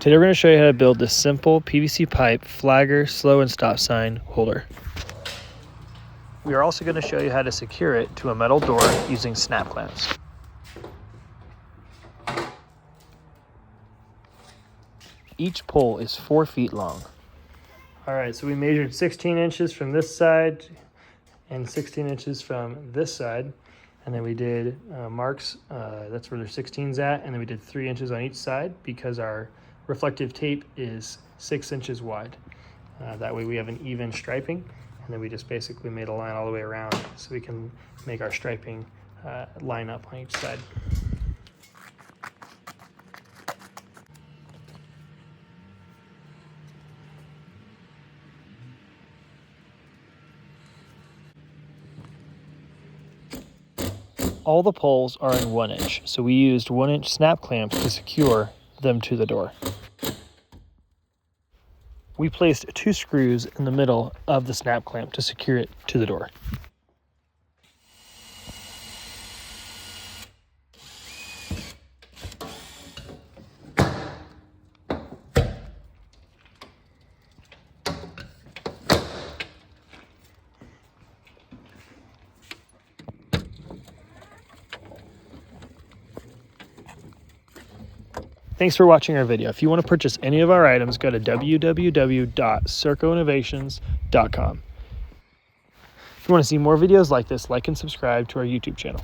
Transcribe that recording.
Today we're going to show you how to build this simple PVC pipe flagger slow and stop sign holder. We are also going to show you how to secure it to a metal door using snap clamps. Each pole is 4 feet long. Alright, so we measured 16 inches from this side and 16 inches from this side. And then we did marks, that's where their 16's at. And then we did 3 inches on each side because our reflective tape is 6 inches wide. That way we have an even striping. And then we just basically made a line all the way around so we can make our striping line up on each side. All the poles are in 1 inch, so we used 1 inch snap clamps to secure them to the door. We placed 2 screws in the middle of the snap clamp to secure it to the door. Thanks for watching our video. If you want to purchase any of our items, go to www.circoinnovations.com. If you want to see more videos like this, like and subscribe to our YouTube channel.